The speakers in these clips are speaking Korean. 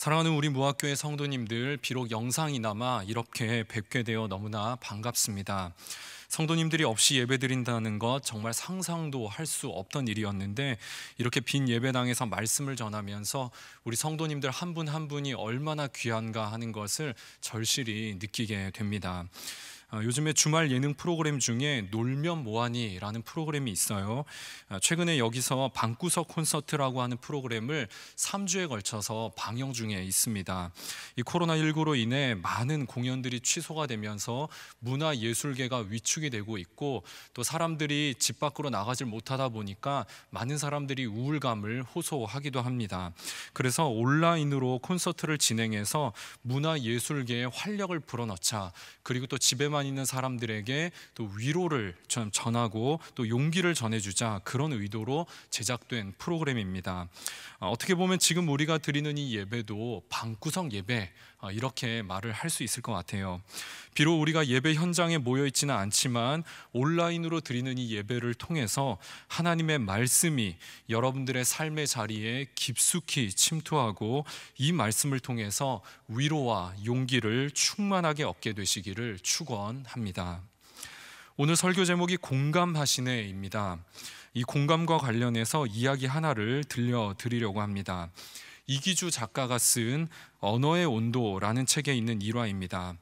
사랑하는 우리 무학교의 성도님들, 비록 영상이나마 이렇게 뵙게 되어 너무나 반갑습니다. 성도님들이 없이 예배드린다는 것 정말 상상도 할 수 없던 일이었는데, 이렇게 빈 예배당에서 말씀을 전하면서 우리 성도님들 한 분 한 분이 얼마나 귀한가 하는 것을 절실히 느끼게 됩니다. 요즘에 주말 예능 프로그램 중에 놀면 뭐하니라는 프로그램이 있어요. 최근에 여기서 방구석 콘서트라고 하는 프로그램을 3주에 걸쳐서 방영 중에 있습니다. 이 코로나19로 인해 많은 공연들이 취소가 되면서 문화예술계가 위축이 되고 있고, 또 사람들이 집 밖으로 나가질 못하다 보니까 많은 사람들이 우울감을 호소하기도 합니다. 그래서 온라인으로 콘서트를 진행해서 문화예술계에 활력을 불어넣자, 그리고 또 집에만 있는 사람들에게 또 위로를 전하고 또 용기를 전해주자, 그런 의도로 제작된 프로그램입니다. 어떻게 보면 지금 우리가 드리는 이 예배도 방구석 예배, 이렇게 말을 할 수 있을 것 같아요. 비록 우리가 예배 현장에 모여 있지는 않지만 온라인으로 드리는 이 예배를 통해서 하나님의 말씀이 여러분들의 삶의 자리에 깊숙이 침투하고, 이 말씀을 통해서 위로와 용기를 충만하게 얻게 되시기를 축원합니다. 오늘 설교 제목이 공감하시네입니다. 이 공감과 관련해서 이야기 하나를 들려드리려고 합니다. 이기주 작가가 쓴 언어의 온도라는 책에 있는 일화입니다.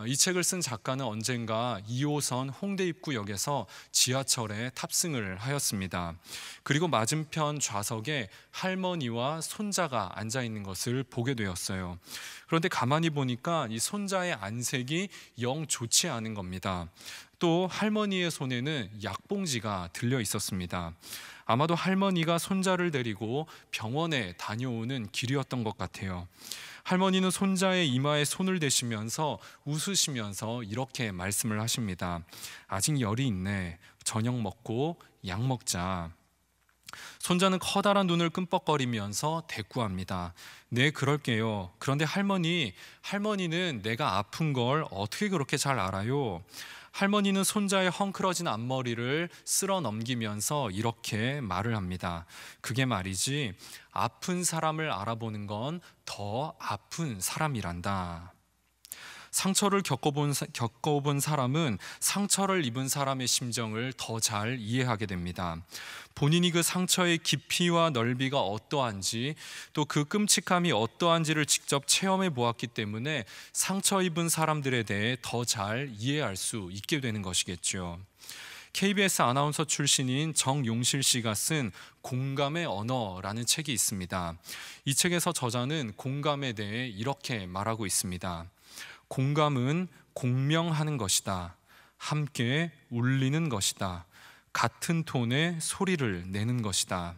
이 책을 쓴 작가는 언젠가 2호선 홍대 입구역에서 지하철에 탑승을 하였습니다. 그리고 맞은편 좌석에 할머니와 손자가 앉아 있는 것을 보게 되었어요. 그런데 가만히 보니까 이 손자의 안색이 영 좋지 않은 겁니다. 또 할머니의 손에는 약봉지가 들려 있었습니다. 아마도 할머니가 손자를 데리고 병원에 다녀오는 길이었던 것 같아요. 할머니는 손자의 이마에 손을 대시면서 웃으시면서 이렇게 말씀을 하십니다. 아직 열이 있네. 저녁 먹고 약 먹자. 손자는 커다란 눈을 끔뻑거리면서 대꾸합니다. 네, 그럴게요. 그런데 할머니는 내가 아픈 걸 어떻게 그렇게 잘 알아요? 할머니는 손자의 헝클어진 앞머리를 쓸어 넘기면서 이렇게 말을 합니다. 그게 말이지, 아픈 사람을 알아보는 건 더 아픈 사람이란다. 상처를 겪어본 사람은 상처를 입은 사람의 심정을 더 잘 이해하게 됩니다. 본인이 그 상처의 깊이와 넓이가 어떠한지, 또 그 끔찍함이 어떠한지를 직접 체험해 보았기 때문에 상처 입은 사람들에 대해 더 잘 이해할 수 있게 되는 것이겠죠. KBS 아나운서 출신인 정용실 씨가 쓴 공감의 언어라는 책이 있습니다. 이 책에서 저자는 공감에 대해 이렇게 말하고 있습니다. 공감은 공명하는 것이다. 함께 울리는 것이다. 같은 톤의 소리를 내는 것이다.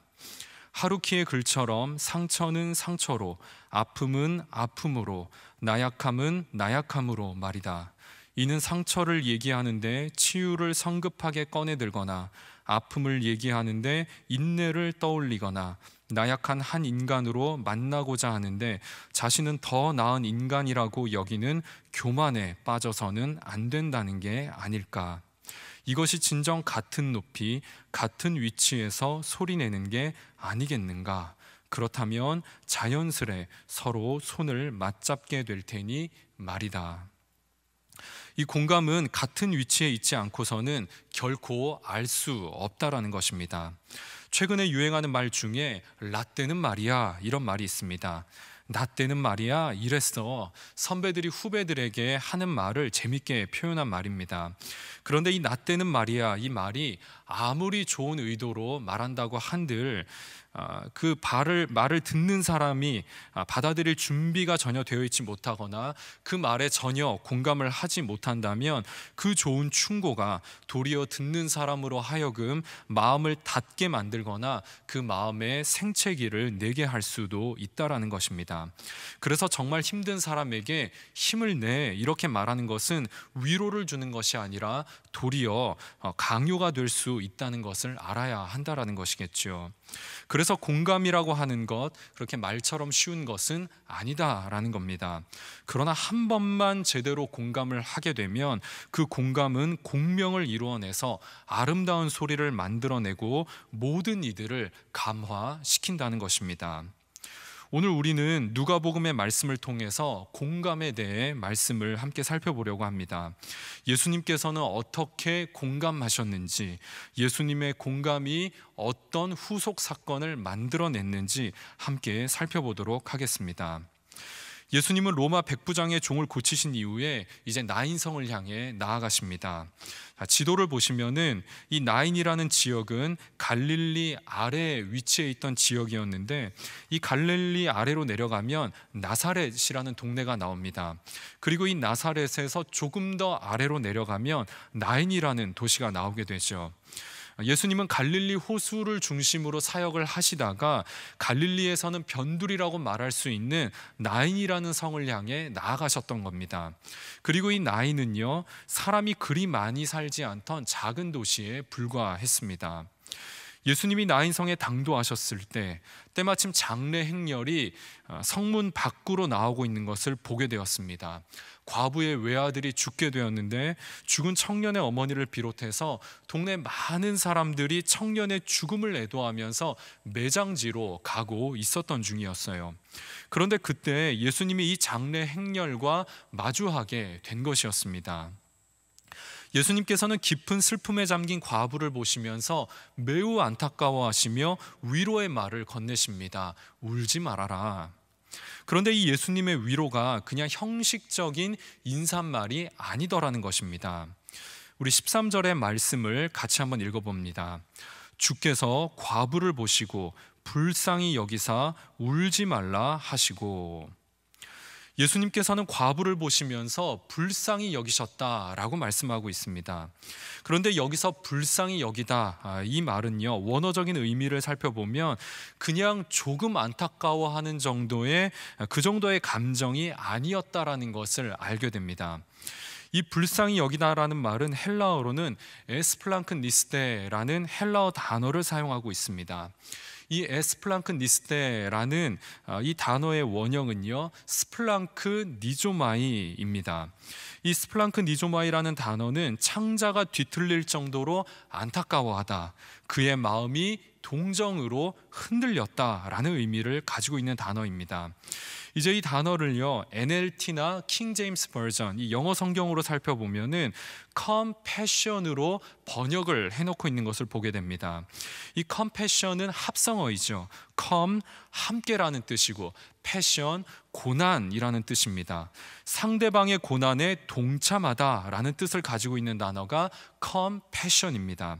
하루키의 글처럼 상처는 상처로, 아픔은 아픔으로, 나약함은 나약함으로 말이다. 이는 상처를 얘기하는데 치유를 성급하게 꺼내들거나, 아픔을 얘기하는데 인내를 떠올리거나, 나약한 한 인간으로 만나고자 하는데 자신은 더 나은 인간이라고 여기는 교만에 빠져서는 안 된다는 게 아닐까. 이것이 진정 같은 높이, 같은 위치에서 소리내는 게 아니겠는가. 그렇다면 자연스레 서로 손을 맞잡게 될 테니 말이다. 이 공감은 같은 위치에 있지 않고서는 결코 알 수 없다라는 것입니다. 최근에 유행하는 말 중에 라떼는 말이야, 이런 말이 있습니다. 라떼는 말이야, 이랬어. 선배들이 후배들에게 하는 말을 재밌게 표현한 말입니다. 그런데 이 라떼는 말이야, 이 말이 아무리 좋은 의도로 말한다고 한들 그 말을 듣는 사람이 받아들일 준비가 전혀 되어 있지 못하거나 그 말에 전혀 공감을 하지 못한다면, 그 좋은 충고가 도리어 듣는 사람으로 하여금 마음을 닫게 만들거나 그 마음에 생채기를 내게 할 수도 있다라는 것입니다. 그래서 정말 힘든 사람에게 힘을 내, 이렇게 말하는 것은 위로를 주는 것이 아니라 도리어 강요가 될 수 있다는 것을 알아야 한다라는 것이겠죠. 그래서 공감이라고 하는 것, 그렇게 말처럼 쉬운 것은 아니다라는 겁니다. 그러나 한 번만 제대로 공감을 하게 되면 그 공감은 공명을 이루어내서 아름다운 소리를 만들어내고 모든 이들을 감화시킨다는 것입니다. 오늘 우리는 누가복음의 말씀을 통해서 공감에 대해 말씀을 함께 살펴보려고 합니다. 예수님께서는 어떻게 공감하셨는지, 예수님의 공감이 어떤 후속 사건을 만들어냈는지 함께 살펴보도록 하겠습니다. 예수님은 로마 백부장의 종을 고치신 이후에 이제 나인성을 향해 나아가십니다. 지도를 보시면은 이 나인이라는 지역은 갈릴리 아래에 위치해 있던 지역이었는데, 이 갈릴리 아래로 내려가면 나사렛이라는 동네가 나옵니다. 그리고 이 나사렛에서 조금 더 아래로 내려가면 나인이라는 도시가 나오게 되죠. 예수님은 갈릴리 호수를 중심으로 사역을 하시다가 갈릴리에서는 변두리라고 말할 수 있는 나인이라는 성을 향해 나아가셨던 겁니다. 그리고 이 나인은요, 사람이 그리 많이 살지 않던 작은 도시에 불과했습니다. 예수님이 나인성에 당도하셨을 때 때마침 장례 행렬이 성문 밖으로 나오고 있는 것을 보게 되었습니다. 과부의 외아들이 죽게 되었는데, 죽은 청년의 어머니를 비롯해서 동네 많은 사람들이 청년의 죽음을 애도하면서 매장지로 가고 있었던 중이었어요. 그런데 그때 예수님이 이 장례 행렬과 마주하게 된 것이었습니다. 예수님께서는 깊은 슬픔에 잠긴 과부를 보시면서 매우 안타까워하시며 위로의 말을 건네십니다. 울지 말아라. 그런데 이 예수님의 위로가 그냥 형식적인 인사말이 아니더라는 것입니다. 우리 13절의 말씀을 같이 한번 읽어봅니다. 주께서 과부를 보시고 불쌍히 여기사 울지 말라 하시고, 예수님께서는 과부를 보시면서 불쌍히 여기셨다라고 말씀하고 있습니다. 그런데 여기서 불쌍히 여기다, 이 말은요, 원어적인 의미를 살펴보면 그냥 조금 안타까워하는 정도의 그 정도의 감정이 아니었다라는 것을 알게 됩니다. 이 불쌍히 여기다라는 말은 헬라어로는 에스플랑크 니스테라는 헬라어 단어를 사용하고 있습니다. 이 에스플랑크 니스테라는 이 단어의 원형은요, 스플랑크 니조마이입니다. 이 스플랑크 니조마이라는 단어는 창자가 뒤틀릴 정도로 안타까워하다, 그의 마음이 동정으로 흔들렸다라는 의미를 가지고 있는 단어입니다. 이제 이 단어를요, NLT나 킹 제임스 버전, 이 영어 성경으로 살펴보면은 compassion으로 번역을 해놓고 있는 것을 보게 됩니다. 이 compassion은 합성어이죠. com, 함께라는 뜻이고, passion, 고난이라는 뜻입니다. 상대방의 고난에 동참하다라는 뜻을 가지고 있는 단어가 compassion입니다.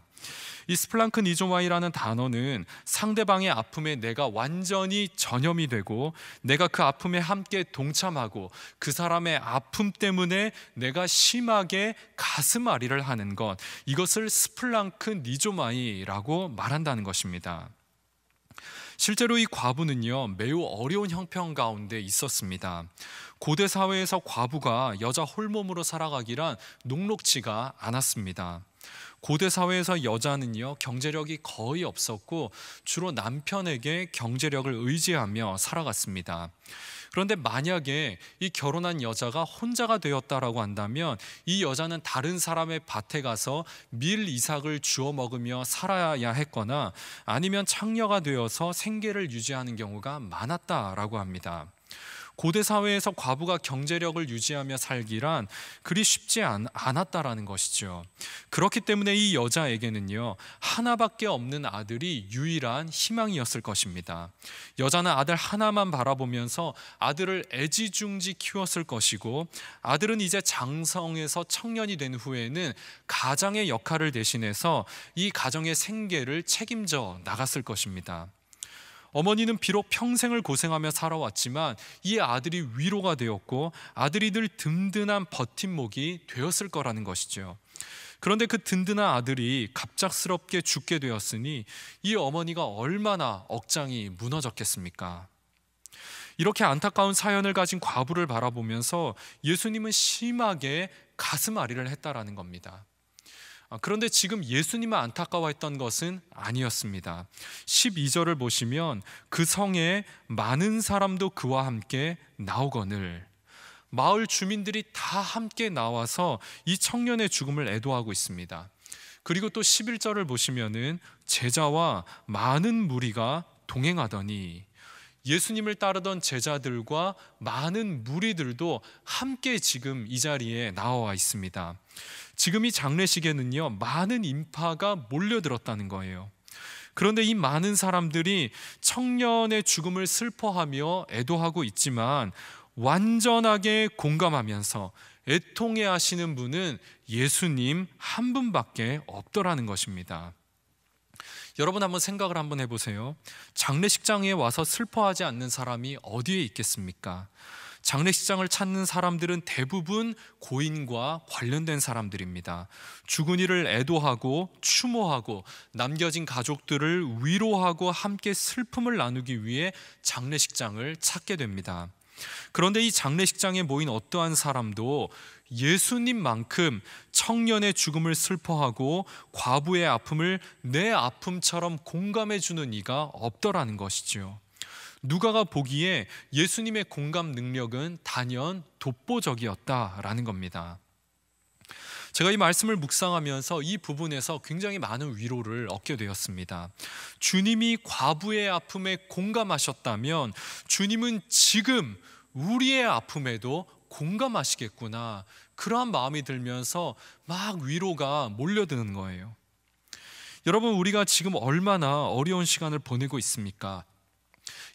이 스플랑크 니조마이라는 단어는 상대방의 아픔에 내가 완전히 전염이 되고, 내가 그 아픔에 함께 동참하고, 그 사람의 아픔 때문에 내가 심하게 가슴앓이를 하는 것, 이것을 스플랑크 니조마이라고 말한다는 것입니다. 실제로 이 과부는요, 매우 어려운 형편 가운데 있었습니다. 고대 사회에서 과부가 여자 홀몸으로 살아가기란 녹록지가 않았습니다. 고대 사회에서 여자는요, 경제력이 거의 없었고 주로 남편에게 경제력을 의지하며 살아갔습니다. 그런데 만약에 이 결혼한 여자가 혼자가 되었다라고 한다면 이 여자는 다른 사람의 밭에 가서 밀 이삭을 주워 먹으며 살아야 했거나 아니면 창녀가 되어서 생계를 유지하는 경우가 많았다라고 합니다. 고대 사회에서 과부가 경제력을 유지하며 살기란 그리 쉽지 않았다라는 것이죠. 그렇기 때문에 이 여자에게는요, 하나밖에 없는 아들이 유일한 희망이었을 것입니다. 여자는 아들 하나만 바라보면서 아들을 애지중지 키웠을 것이고, 아들은 이제 장성해서 청년이 된 후에는 가장의 역할을 대신해서 이 가정의 생계를 책임져 나갔을 것입니다. 어머니는 비록 평생을 고생하며 살아왔지만 이 아들이 위로가 되었고, 아들이 늘 든든한 버팀목이 되었을 거라는 것이죠. 그런데 그 든든한 아들이 갑작스럽게 죽게 되었으니 이 어머니가 얼마나 억장이 무너졌겠습니까? 이렇게 안타까운 사연을 가진 과부를 바라보면서 예수님은 심하게 가슴앓이를 했다라는 겁니다. 그런데 지금 예수님을 안타까워했던 것은 아니었습니다. 12절을 보시면 그 성에 많은 사람도 그와 함께 나오거늘, 마을 주민들이 다 함께 나와서 이 청년의 죽음을 애도하고 있습니다. 그리고 또 11절을 보시면은 제자와 많은 무리가 동행하더니, 예수님을 따르던 제자들과 많은 무리들도 함께 지금 이 자리에 나와 있습니다. 지금 이 장례식에는요, 많은 인파가 몰려들었다는 거예요. 그런데 이 많은 사람들이 청년의 죽음을 슬퍼하며 애도하고 있지만 완전하게 공감하면서 애통해 하시는 분은 예수님 한 분밖에 없더라는 것입니다. 여러분 한번 생각을 한번 해보세요. 장례식장에 와서 슬퍼하지 않는 사람이 어디에 있겠습니까? 장례식장을 찾는 사람들은 대부분 고인과 관련된 사람들입니다. 죽은 이를 애도하고 추모하고 남겨진 가족들을 위로하고 함께 슬픔을 나누기 위해 장례식장을 찾게 됩니다. 그런데 이 장례식장에 모인 어떠한 사람도 예수님만큼 청년의 죽음을 슬퍼하고 과부의 아픔을 내 아픔처럼 공감해 주는 이가 없더라는 것이죠. 누가가 보기에 예수님의 공감 능력은 단연 독보적이었다라는 겁니다. 제가 이 말씀을 묵상하면서 이 부분에서 굉장히 많은 위로를 얻게 되었습니다. 주님이 과부의 아픔에 공감하셨다면 주님은 지금 우리의 아픔에도 공감하시겠구나, 그러한 마음이 들면서 막 위로가 몰려드는 거예요. 여러분, 우리가 지금 얼마나 어려운 시간을 보내고 있습니까?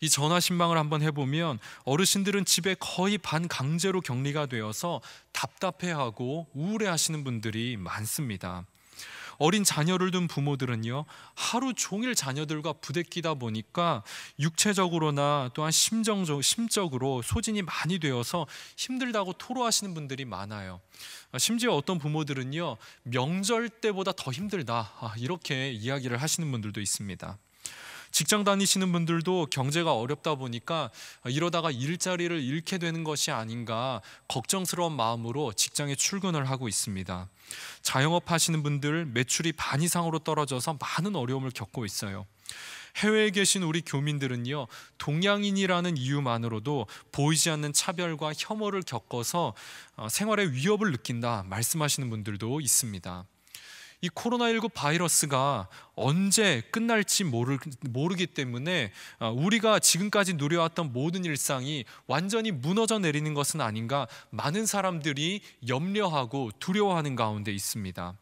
이 전화신방을 한번 해보면 어르신들은 집에 거의 반강제로 격리가 되어서 답답해하고 우울해하시는 분들이 많습니다. 어린 자녀를 둔 부모들은요, 하루 종일 자녀들과 부대끼다 보니까 육체적으로나 또한 심적으로 소진이 많이 되어서 힘들다고 토로하시는 분들이 많아요. 심지어 어떤 부모들은요, 명절 때보다 더 힘들다, 이렇게 이야기를 하시는 분들도 있습니다. 직장 다니시는 분들도 경제가 어렵다 보니까 이러다가 일자리를 잃게 되는 것이 아닌가 걱정스러운 마음으로 직장에 출근을 하고 있습니다. 자영업 하시는 분들 매출이 반 이상으로 떨어져서 많은 어려움을 겪고 있어요. 해외에 계신 우리 교민들은요, 동양인이라는 이유만으로도 보이지 않는 차별과 혐오를 겪어서 생활에 위협을 느낀다 말씀하시는 분들도 있습니다. 이 코로나19 바이러스가 언제 끝날지 모르기 때문에 우리가 지금까지 누려왔던 모든 일상이 완전히 무너져 내리는 것은 아닌가 많은 사람들이 염려하고 두려워하는 가운데 있습니다.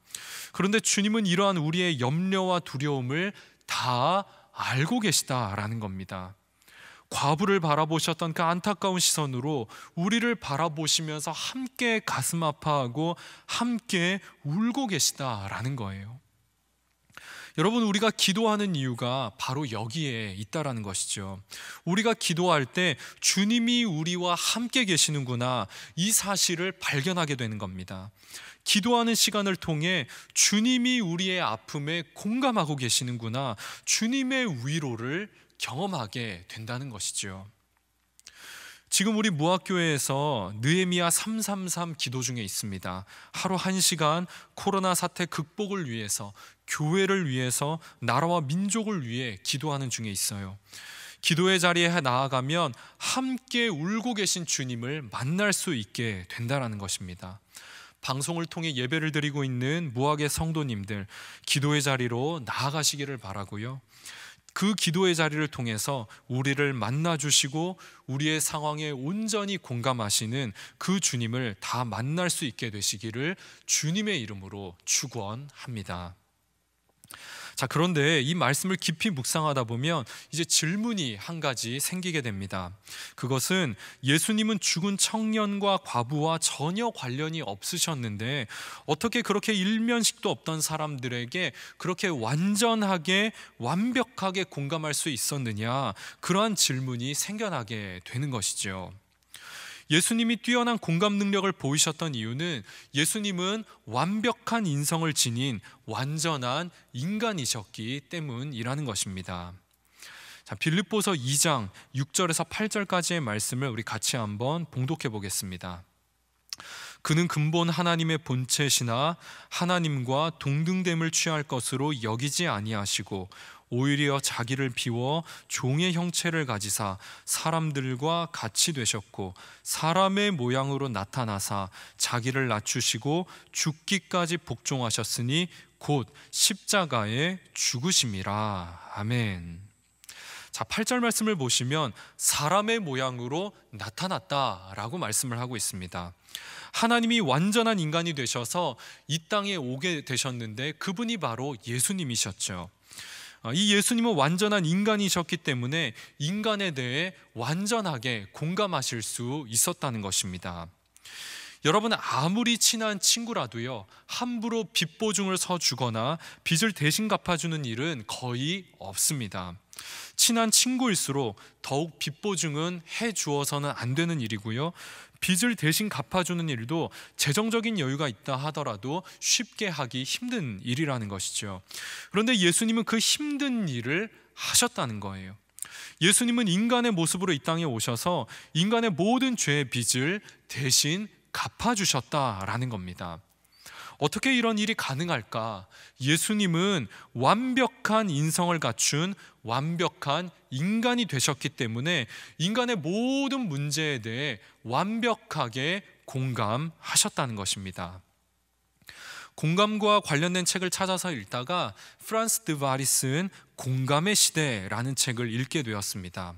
그런데 주님은 이러한 우리의 염려와 두려움을 다 알고 계시다라는 겁니다. 과부를 바라보셨던 그 안타까운 시선으로 우리를 바라보시면서 함께 가슴 아파하고 함께 울고 계시다라는 거예요. 여러분, 우리가 기도하는 이유가 바로 여기에 있다라는 것이죠. 우리가 기도할 때 주님이 우리와 함께 계시는구나, 이 사실을 발견하게 되는 겁니다. 기도하는 시간을 통해 주님이 우리의 아픔에 공감하고 계시는구나, 주님의 위로를 경험하게 된다는 것이죠. 지금 우리 무학교회에서 느헤미야 333 기도 중에 있습니다. 하루 1시간 코로나 사태 극복을 위해서, 교회를 위해서, 나라와 민족을 위해 기도하는 중에 있어요. 기도의 자리에 나아가면 함께 울고 계신 주님을 만날 수 있게 된다는 것입니다. 방송을 통해 예배를 드리고 있는 무학의 성도님들, 기도의 자리로 나아가시기를 바라고요. 그 기도의 자리를 통해서 우리를 만나주시고 우리의 상황에 온전히 공감하시는 그 주님을 다 만날 수 있게 되시기를 주님의 이름으로 축원합니다. 자, 그런데 이 말씀을 깊이 묵상하다 보면 이제 질문이 한 가지 생기게 됩니다. 그것은 예수님은 죽은 청년과 과부와 전혀 관련이 없으셨는데 어떻게 그렇게 일면식도 없던 사람들에게 그렇게 완전하게 완벽하게 공감할 수 있었느냐, 그러한 질문이 생겨나게 되는 것이죠. 예수님이 뛰어난 공감 능력을 보이셨던 이유는 예수님은 완벽한 인성을 지닌 완전한 인간이셨기 때문이라는 것입니다. 자, 빌립보서 2장 6절에서 8절까지의 말씀을 우리 같이 한번 봉독해 보겠습니다. 그는 근본 하나님의 본체시나 하나님과 동등됨을 취할 것으로 여기지 아니하시고 오히려 자기를 비워 종의 형체를 가지사 사람들과 같이 되셨고 사람의 모양으로 나타나사 자기를 낮추시고 죽기까지 복종하셨으니 곧 십자가에 죽으심이라. 아멘. 자, 8절 말씀을 보시면 사람의 모양으로 나타났다라고 말씀을 하고 있습니다. 하나님이 완전한 인간이 되셔서 이 땅에 오게 되셨는데 그분이 바로 예수님이셨죠. 이 예수님은 완전한 인간이셨기 때문에 인간에 대해 완전하게 공감하실 수 있었다는 것입니다. 여러분, 아무리 친한 친구라도요, 함부로 빚 보증을 서주거나 빚을 대신 갚아주는 일은 거의 없습니다. 친한 친구일수록 더욱 빚 보증은 해주어서는 안 되는 일이고요, 빚을 대신 갚아주는 일도 재정적인 여유가 있다 하더라도 쉽게 하기 힘든 일이라는 것이죠. 그런데 예수님은 그 힘든 일을 하셨다는 거예요. 예수님은 인간의 모습으로 이 땅에 오셔서 인간의 모든 죄의 빚을 대신 갚아주셨다라는 겁니다. 어떻게 이런 일이 가능할까? 예수님은 완벽한 인성을 갖춘 완벽한 인간이 되셨기 때문에 인간의 모든 문제에 대해 완벽하게 공감하셨다는 것입니다. 공감과 관련된 책을 찾아서 읽다가 프란스 드바리 쓴 공감의 시대라는 책을 읽게 되었습니다.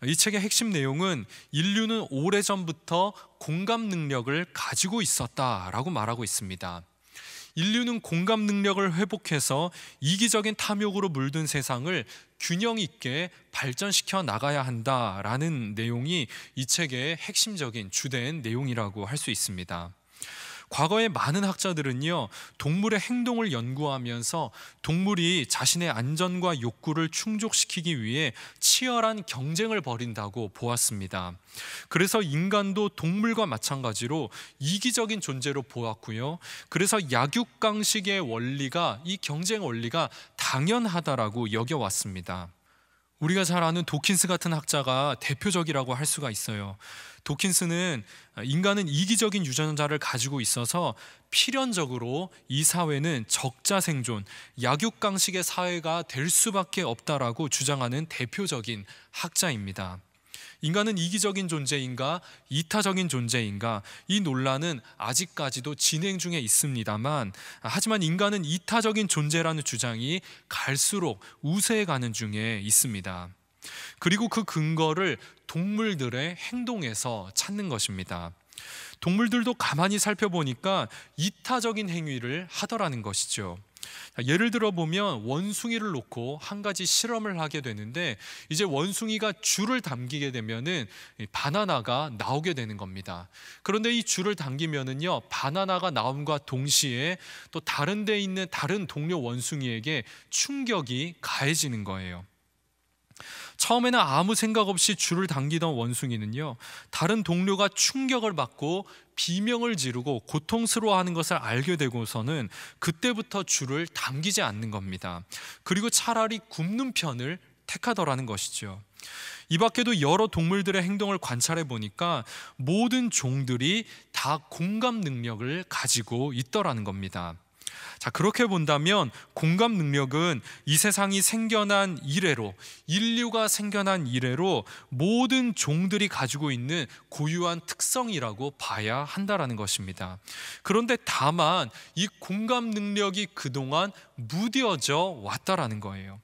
이 책의 핵심 내용은 인류는 오래전부터 공감 능력을 가지고 있었다라고 말하고 있습니다. 인류는 공감 능력을 회복해서 이기적인 탐욕으로 물든 세상을 균형 있게 발전시켜 나가야 한다라는 내용이 이 책의 핵심적인 주된 내용이라고 할 수 있습니다. 과거의 많은 학자들은요, 동물의 행동을 연구하면서 동물이 자신의 안전과 욕구를 충족시키기 위해 치열한 경쟁을 벌인다고 보았습니다. 그래서 인간도 동물과 마찬가지로 이기적인 존재로 보았고요, 그래서 약육강식의 원리가, 이 경쟁 원리가 당연하다라고 여겨왔습니다. 우리가 잘 아는 도킨스 같은 학자가 대표적이라고 할 수가 있어요. 도킨스는 인간은 이기적인 유전자를 가지고 있어서 필연적으로 이 사회는 적자생존, 약육강식의 사회가 될 수밖에 없다라고 주장하는 대표적인 학자입니다. 인간은 이기적인 존재인가 이타적인 존재인가, 이 논란은 아직까지도 진행 중에 있습니다만, 하지만 인간은 이타적인 존재라는 주장이 갈수록 우세해가는 중에 있습니다. 그리고 그 근거를 동물들의 행동에서 찾는 것입니다. 동물들도 가만히 살펴보니까 이타적인 행위를 하더라는 것이죠. 예를 들어 보면 원숭이를 놓고 한 가지 실험을 하게 되는데, 이제 원숭이가 줄을 당기게 되면은 바나나가 나오게 되는 겁니다. 그런데 이 줄을 당기면은요, 바나나가 나옴과 동시에 또 다른 데 있는 다른 동료 원숭이에게 충격이 가해지는 거예요. 처음에는 아무 생각 없이 줄을 당기던 원숭이는요, 다른 동료가 충격을 받고 비명을 지르고 고통스러워하는 것을 알게 되고서는 그때부터 줄을 당기지 않는 겁니다. 그리고 차라리 굶는 편을 택하더라는 것이죠. 이 밖에도 여러 동물들의 행동을 관찰해 보니까 모든 종들이 다 공감 능력을 가지고 있더라는 겁니다. 자, 그렇게 본다면 공감 능력은 이 세상이 생겨난 이래로, 인류가 생겨난 이래로 모든 종들이 가지고 있는 고유한 특성이라고 봐야 한다라는 것입니다. 그런데 다만 이 공감 능력이 그동안 무뎌져 왔다라는 거예요.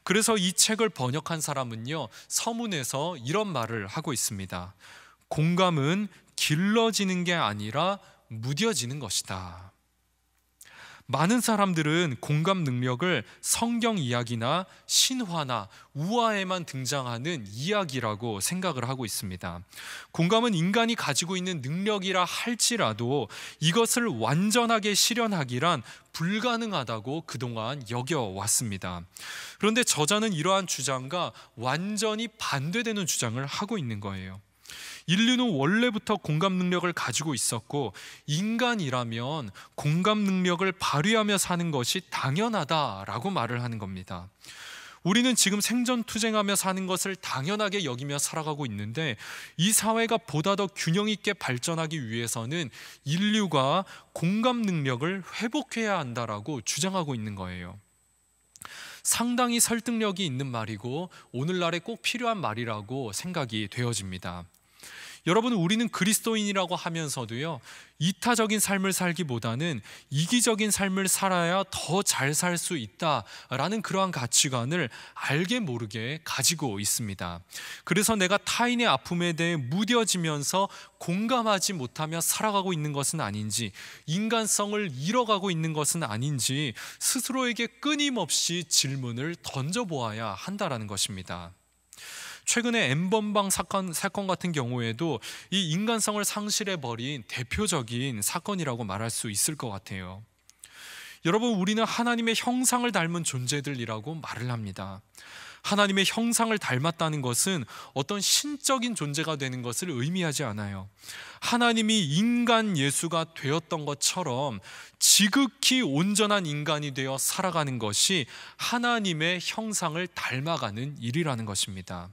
그래서 이 책을 번역한 사람은요, 서문에서 이런 말을 하고 있습니다. 공감은 길러지는 게 아니라 무뎌지는 것이다. 많은 사람들은 공감 능력을 성경 이야기나 신화나 우화에만 등장하는 이야기라고 생각을 하고 있습니다. 공감은 인간이 가지고 있는 능력이라 할지라도 이것을 완전하게 실현하기란 불가능하다고 그동안 여겨왔습니다. 그런데 저자는 이러한 주장과 완전히 반대되는 주장을 하고 있는 거예요. 인류는 원래부터 공감 능력을 가지고 있었고, 인간이라면 공감 능력을 발휘하며 사는 것이 당연하다라고 말을 하는 겁니다. 우리는 지금 생존투쟁하며 사는 것을 당연하게 여기며 살아가고 있는데, 이 사회가 보다 더 균형 있게 발전하기 위해서는 인류가 공감 능력을 회복해야 한다라고 주장하고 있는 거예요. 상당히 설득력이 있는 말이고 오늘날에 꼭 필요한 말이라고 생각이 되어집니다. 여러분, 우리는 그리스도인이라고 하면서도요, 이타적인 삶을 살기보다는 이기적인 삶을 살아야 더 잘 살 수 있다라는 그러한 가치관을 알게 모르게 가지고 있습니다. 그래서 내가 타인의 아픔에 대해 무뎌지면서 공감하지 못하며 살아가고 있는 것은 아닌지, 인간성을 잃어가고 있는 것은 아닌지 스스로에게 끊임없이 질문을 던져보아야 한다라는 것입니다. 최근에 N번방 사건 같은 경우에도 이 인간성을 상실해버린 대표적인 사건이라고 말할 수 있을 것 같아요. 여러분, 우리는 하나님의 형상을 닮은 존재들이라고 말을 합니다. 하나님의 형상을 닮았다는 것은 어떤 신적인 존재가 되는 것을 의미하지 않아요. 하나님이 인간 예수가 되었던 것처럼 지극히 온전한 인간이 되어 살아가는 것이 하나님의 형상을 닮아가는 일이라는 것입니다.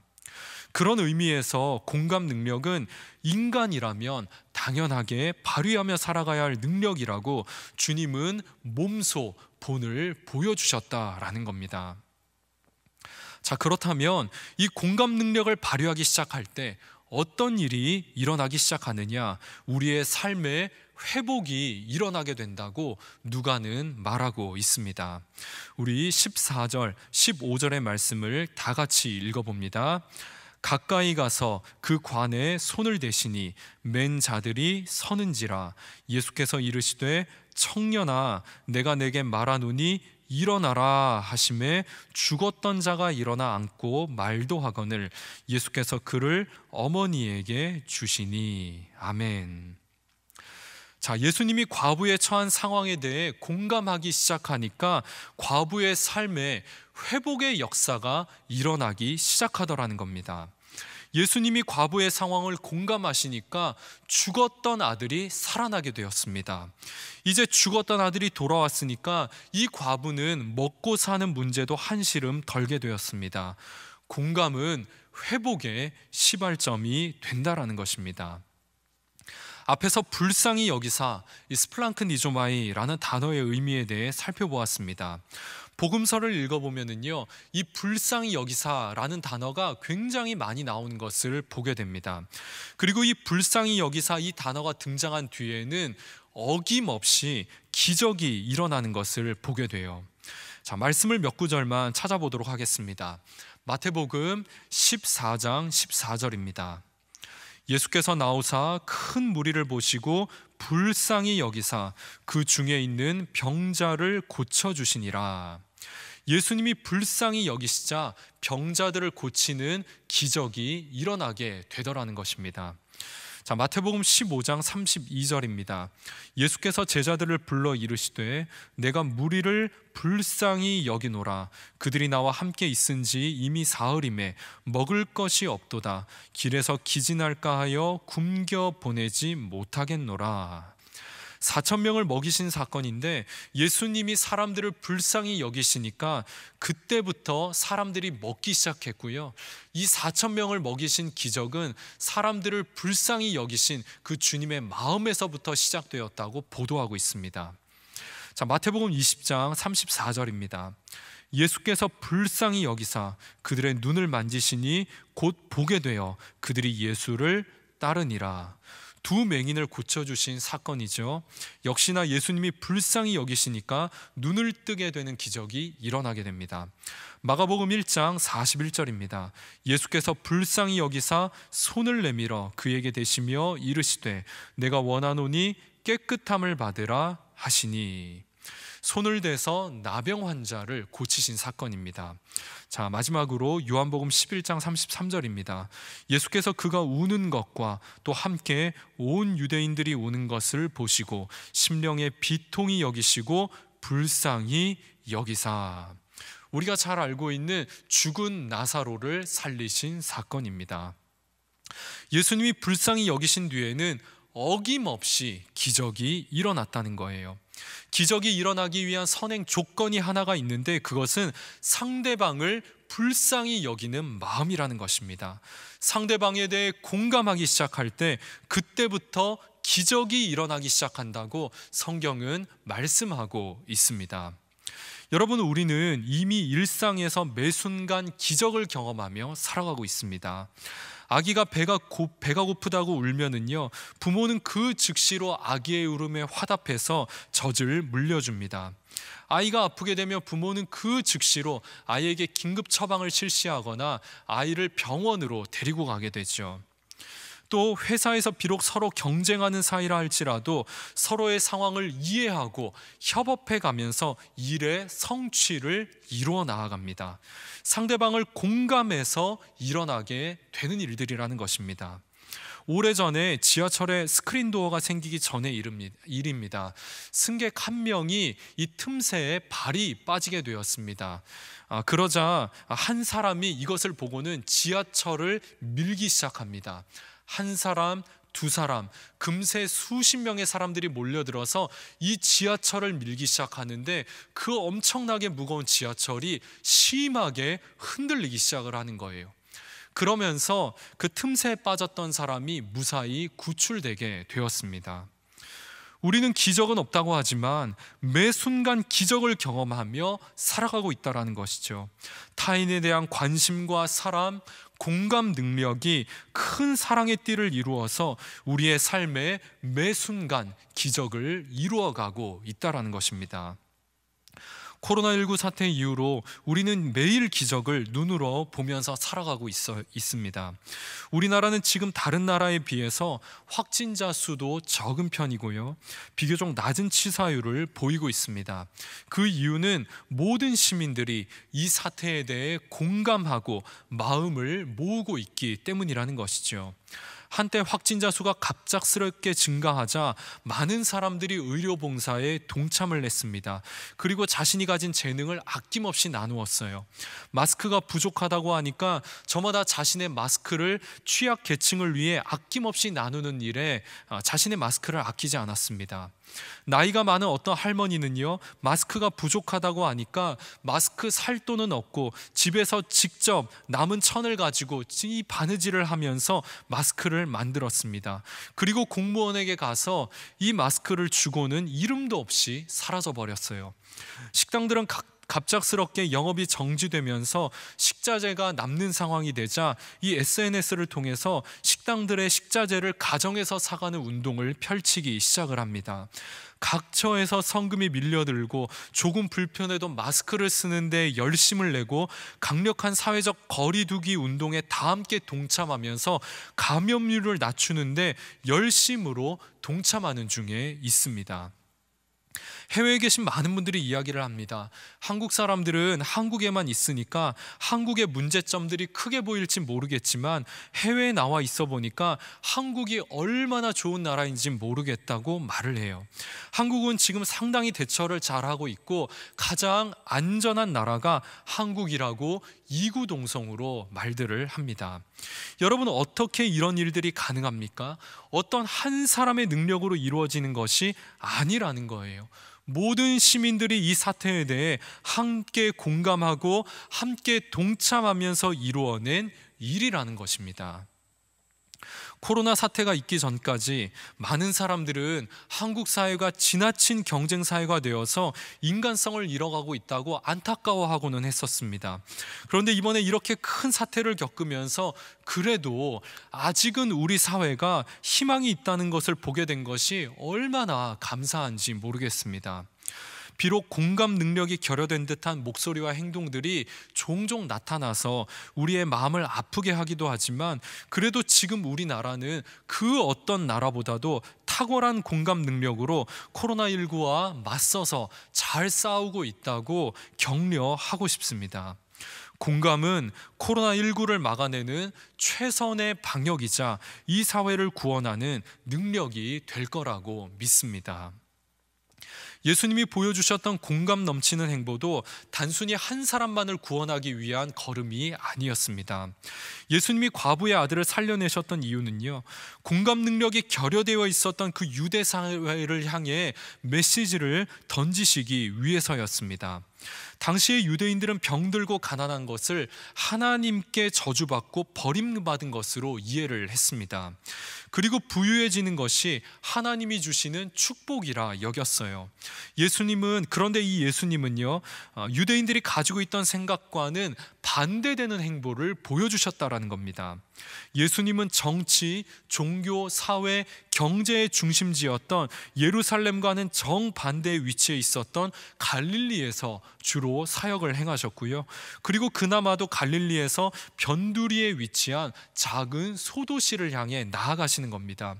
그런 의미에서 공감 능력은 인간이라면 당연하게 발휘하며 살아가야 할 능력이라고 주님은 몸소 본을 보여주셨다라는 겁니다. 자, 그렇다면 이 공감 능력을 발휘하기 시작할 때 어떤 일이 일어나기 시작하느냐? 우리의 삶의 회복이 일어나게 된다고 누가는 말하고 있습니다. 우리 14절, 15절의 말씀을 다 같이 읽어봅니다. 가까이 가서 그 관에 손을 대시니 맨 자들이 서는지라. 예수께서 이르시되 청년아, 내가 내게 말하노니 일어나라 하심에 죽었던 자가 일어나 앉고 말도 하거늘 예수께서 그를 어머니에게 주시니. 아멘. 자, 예수님이 과부에 처한 상황에 대해 공감하기 시작하니까 과부의 삶에 회복의 역사가 일어나기 시작하더라는 겁니다. 예수님이 과부의 상황을 공감하시니까 죽었던 아들이 살아나게 되었습니다. 이제 죽었던 아들이 돌아왔으니까 이 과부는 먹고 사는 문제도 한시름 덜게 되었습니다. 공감은 회복의 시발점이 된다라는 것입니다. 앞에서 불쌍히 여기사, 이 스플랑크니조마이라는 단어의 의미에 대해 살펴보았습니다. 복음서를 읽어보면은요, 이 불쌍히 여기사라는 단어가 굉장히 많이 나오는 것을 보게 됩니다. 그리고 이 불쌍히 여기사 이 단어가 등장한 뒤에는 어김없이 기적이 일어나는 것을 보게 돼요. 자, 말씀을 몇 구절만 찾아보도록 하겠습니다. 마태복음 14장 14절입니다. 예수께서 나오사 큰 무리를 보시고 불쌍히 여기사 그 중에 있는 병자를 고쳐주시니라. 예수님이 불쌍히 여기시자 병자들을 고치는 기적이 일어나게 되더라는 것입니다. 자, 마태복음 15장 32절입니다. 예수께서 제자들을 불러 이르시되 내가 무리를 불쌍히 여기노라. 그들이 나와 함께 있은지 이미 사흘임에 먹을 것이 없도다. 길에서 기진할까 하여 굶겨 보내지 못하겠노라. 4,000명을 먹이신 사건인데 예수님이 사람들을 불쌍히 여기시니까 그때부터 사람들이 먹기 시작했고요. 이 4,000명을 먹이신 기적은 사람들을 불쌍히 여기신 그 주님의 마음에서부터 시작되었다고 보도하고 있습니다. 자, 마태복음 20장 34절입니다. 예수께서 불쌍히 여기사 그들의 눈을 만지시니 곧 보게 되어 그들이 예수를 따르니라. 두 맹인을 고쳐주신 사건이죠. 역시나 예수님이 불쌍히 여기시니까 눈을 뜨게 되는 기적이 일어나게 됩니다. 마가복음 1장 41절입니다. 예수께서 불쌍히 여기사 손을 내밀어 그에게 대시며 이르시되 내가 원하노니 깨끗함을 받으라 하시니. 손을 대서 나병 환자를 고치신 사건입니다. 자, 마지막으로 요한복음 11장 33절입니다. 예수께서 그가 우는 것과 또 함께 온 유대인들이 우는 것을 보시고 심령의 비통히 여기시고 불쌍히 여기사. 우리가 잘 알고 있는 죽은 나사로를 살리신 사건입니다. 예수님이 불쌍히 여기신 뒤에는 어김없이 기적이 일어났다는 거예요. 기적이 일어나기 위한 선행 조건이 하나가 있는데 그것은 상대방을 불쌍히 여기는 마음이라는 것입니다. 상대방에 대해 공감하기 시작할 때 그때부터 기적이 일어나기 시작한다고 성경은 말씀하고 있습니다. 여러분, 우리는 이미 일상에서 매 순간 기적을 경험하며 살아가고 있습니다. 아기가 배가 고프다고 울면은요, 부모는 그 즉시로 아기의 울음에 화답해서 젖을 물려줍니다. 아이가 아프게 되면 부모는 그 즉시로 아이에게 긴급 처방을 실시하거나 아이를 병원으로 데리고 가게 되죠. 또 회사에서 비록 서로 경쟁하는 사이라 할지라도 서로의 상황을 이해하고 협업해 가면서 일의 성취를 이루어 나아갑니다. 상대방을 공감해서 일어나게 되는 일들이라는 것입니다. 오래전에 지하철에 스크린 도어가 생기기 전의 일입니다. 승객 한 명이 이 틈새에 발이 빠지게 되었습니다. 그러자 한 사람이 이것을 보고는 지하철을 밀기 시작합니다. 한 사람, 두 사람, 금세 수십 명의 사람들이 몰려들어서 이 지하철을 밀기 시작하는데 그 엄청나게 무거운 지하철이 심하게 흔들리기 시작을 하는 거예요. 그러면서 그 틈새에 빠졌던 사람이 무사히 구출되게 되었습니다. 우리는 기적은 없다고 하지만 매 순간 기적을 경험하며 살아가고 있다는 것이죠. 타인에 대한 관심과 사랑, 공감 능력이 큰 사랑의 띠를 이루어서 우리의 삶에 매 순간 기적을 이루어가고 있다는 것입니다. 코로나19 사태 이후로 우리는 매일 기적을 눈으로 보면서 살아가고 있습니다. 우리나라는 지금 다른 나라에 비해서 확진자 수도 적은 편이고요, 비교적 낮은 치사율을 보이고 있습니다. 그 이유는 모든 시민들이 이 사태에 대해 공감하고 마음을 모으고 있기 때문이라는 것이죠. 한때 확진자 수가 갑작스럽게 증가하자 많은 사람들이 의료봉사에 동참을 했습니다. 그리고 자신이 가진 재능을 아낌없이 나누었어요. 마스크가 부족하다고 하니까 저마다 자신의 마스크를 취약계층을 위해 아낌없이 나누는 일에 자신의 마스크를 아끼지 않았습니다. 나이가 많은 어떤 할머니는요, 마스크가 부족하다고 하니까 마스크 살 돈은 없고 집에서 직접 남은 천을 가지고 이 바느질을 하면서 마스크를 만들었습니다. 그리고 공무원에게 가서 이 마스크를 주고는 이름도 없이 사라져 버렸어요. 식당들은 갑작스럽게 영업이 정지되면서 식자재가 남는 상황이 되자 이 SNS를 통해서 식당들의 식자재를 가정에서 사가는 운동을 펼치기 시작을 합니다. 각처에서 성금이 밀려들고 조금 불편해도 마스크를 쓰는데 열심을 내고 강력한 사회적 거리두기 운동에 다 함께 동참하면서 감염률을 낮추는데 열심으로 동참하는 중에 있습니다. 해외에 계신 많은 분들이 이야기를 합니다. 한국 사람들은 한국에만 있으니까 한국의 문제점들이 크게 보일지 모르겠지만 해외에 나와 있어 보니까 한국이 얼마나 좋은 나라인지 모르겠다고 말을 해요. 한국은 지금 상당히 대처를 잘하고 있고 가장 안전한 나라가 한국이라고 이구동성으로 말들을 합니다. 여러분, 어떻게 이런 일들이 가능합니까? 어떤 한 사람의 능력으로 이루어지는 것이 아니라는 거예요. 모든 시민들이 이 사태에 대해 함께 공감하고 함께 동참하면서 이루어낸 일이라는 것입니다. 코로나 사태가 있기 전까지 많은 사람들은 한국 사회가 지나친 경쟁 사회가 되어서 인간성을 잃어가고 있다고 안타까워하고는 했었습니다. 그런데 이번에 이렇게 큰 사태를 겪으면서 그래도 아직은 우리 사회가 희망이 있다는 것을 보게 된 것이 얼마나 감사한지 모르겠습니다. 비록 공감 능력이 결여된 듯한 목소리와 행동들이 종종 나타나서 우리의 마음을 아프게 하기도 하지만 그래도 지금 우리나라는 그 어떤 나라보다도 탁월한 공감 능력으로 코로나19와 맞서서 잘 싸우고 있다고 격려하고 싶습니다. 공감은 코로나19를 막아내는 최선의 방역이자 이 사회를 구원하는 능력이 될 거라고 믿습니다. 예수님이 보여주셨던 공감 넘치는 행보도 단순히 한 사람만을 구원하기 위한 걸음이 아니었습니다. 예수님이 과부의 아들을 살려내셨던 이유는요, 공감 능력이 결여되어 있었던 그 유대 사회를 향해 메시지를 던지시기 위해서였습니다. 당시의 유대인들은 병들고 가난한 것을 하나님께 저주받고 버림받은 것으로 이해를 했습니다. 그리고 부유해지는 것이 하나님이 주시는 축복이라 여겼어요. 그런데 이 예수님은요, 유대인들이 가지고 있던 생각과는 반대되는 행보를 보여주셨다라는 겁니다. 예수님은 정치, 종교, 사회, 경제의 중심지였던 예루살렘과는 정반대의 위치에 있었던 갈릴리에서 주로 사역을 행하셨고요. 그리고 그나마도 갈릴리에서 변두리에 위치한 작은 소도시를 향해 나아가시는 겁니다.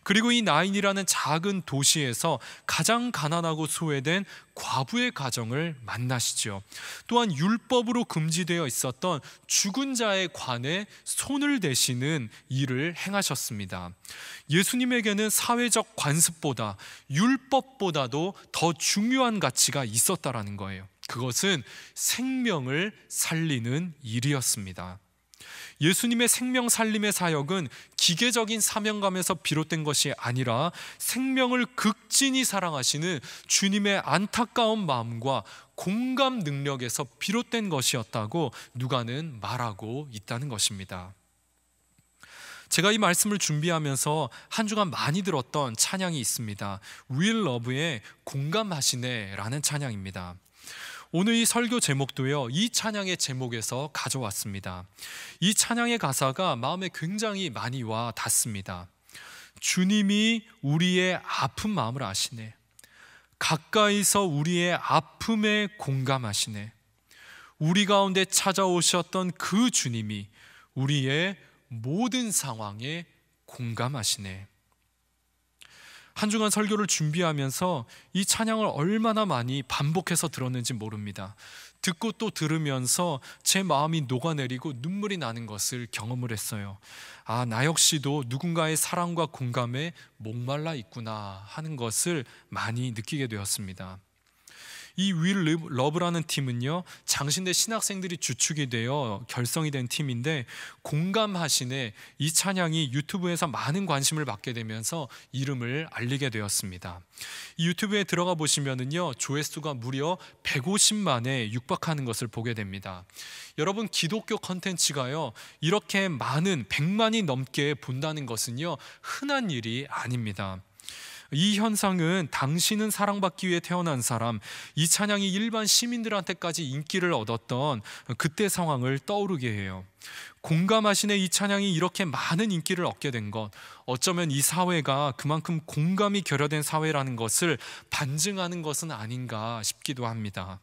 그리고 이 나인이라는 작은 도시에서 가장 가난하고 소외된 과부의 가정을 만나시죠. 또한 율법으로 금지되어 있었던 죽은 자의 관에 손을 대시는 일을 행하셨습니다. 예수님에게는 사회적 관습보다 율법보다도 더 중요한 가치가 있었다라는 거예요. 그것은 생명을 살리는 일이었습니다. 예수님의 생명 살림의 사역은 기계적인 사명감에서 비롯된 것이 아니라 생명을 극진히 사랑하시는 주님의 안타까운 마음과 공감 능력에서 비롯된 것이었다고 누가는 말하고 있다는 것입니다. 제가 이 말씀을 준비하면서 한 주간 많이 들었던 찬양이 있습니다. Will Love의 공감하시네 라는 찬양입니다. 오늘 이 설교 제목도요, 이 찬양의 제목에서 가져왔습니다. 이 찬양의 가사가 마음에 굉장히 많이 와 닿습니다. 주님이 우리의 아픈 마음을 아시네. 가까이서 우리의 아픔에 공감하시네. 우리 가운데 찾아오셨던 그 주님이 우리의 모든 상황에 공감하시네. 한 주간 설교를 준비하면서 이 찬양을 얼마나 많이 반복해서 들었는지 모릅니다. 듣고 또 들으면서 제 마음이 녹아내리고 눈물이 나는 것을 경험을 했어요. 나 역시도 누군가의 사랑과 공감에 목말라 있구나 하는 것을 많이 느끼게 되었습니다. 이 Will Love라는 팀은요, 장신대 신학생들이 주축이 되어 결성이 된 팀인데, 공감하시네 이 찬양이 유튜브에서 많은 관심을 받게 되면서 이름을 알리게 되었습니다. 이 유튜브에 들어가 보시면은요, 조회수가 무려 150만에 육박하는 것을 보게 됩니다. 여러분, 기독교 컨텐츠가요 이렇게 많은 100만이 넘게 본다는 것은요 흔한 일이 아닙니다. 이 현상은 당신은 사랑받기 위해 태어난 사람, 이 찬양이 일반 시민들한테까지 인기를 얻었던 그때 상황을 떠오르게 해요. 공감하시네 이 찬양이 이렇게 많은 인기를 얻게 된 것, 어쩌면 이 사회가 그만큼 공감이 결여된 사회라는 것을 반증하는 것은 아닌가 싶기도 합니다.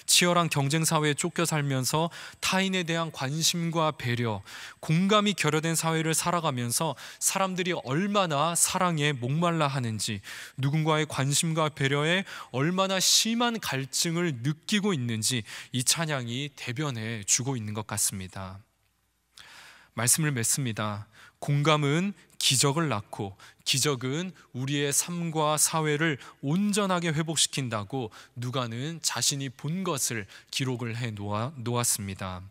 치열한 경쟁 사회에 쫓겨 살면서 타인에 대한 관심과 배려, 공감이 결여된 사회를 살아가면서 사람들이 얼마나 사랑에 목말라 하는지, 누군가의 관심과 배려에 얼마나 심한 갈증을 느끼고 있는지 이 찬양이 대변해 주고 있는 것 같습니다. 말씀을 맺습니다. 공감은 기적을 낳고 기적은 우리의 삶과 사회를 온전하게 회복시킨다고 누가는 자신이 본 것을 기록을 해 놓았습니다.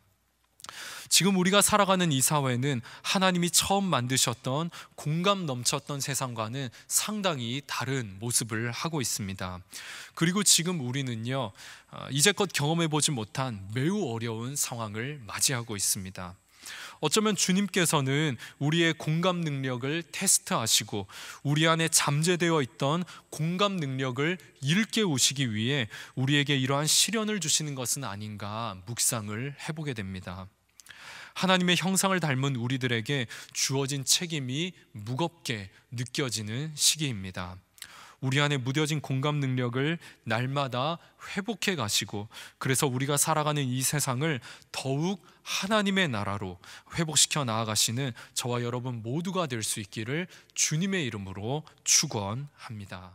지금 우리가 살아가는 이 사회는 하나님이 처음 만드셨던 공감 넘쳤던 세상과는 상당히 다른 모습을 하고 있습니다. 그리고 지금 우리는요, 이제껏 경험해 보지 못한 매우 어려운 상황을 맞이하고 있습니다. 어쩌면 주님께서는 우리의 공감 능력을 테스트하시고 우리 안에 잠재되어 있던 공감 능력을 일깨우시기 위해 우리에게 이러한 시련을 주시는 것은 아닌가 묵상을 해보게 됩니다. 하나님의 형상을 닮은 우리들에게 주어진 책임이 무겁게 느껴지는 시기입니다. 우리 안에 무뎌진 공감 능력을 날마다 회복해 가시고, 그래서 우리가 살아가는 이 세상을 더욱 하나님의 나라로 회복시켜 나아가시는 저와 여러분 모두가 될 수 있기를 주님의 이름으로 축원합니다.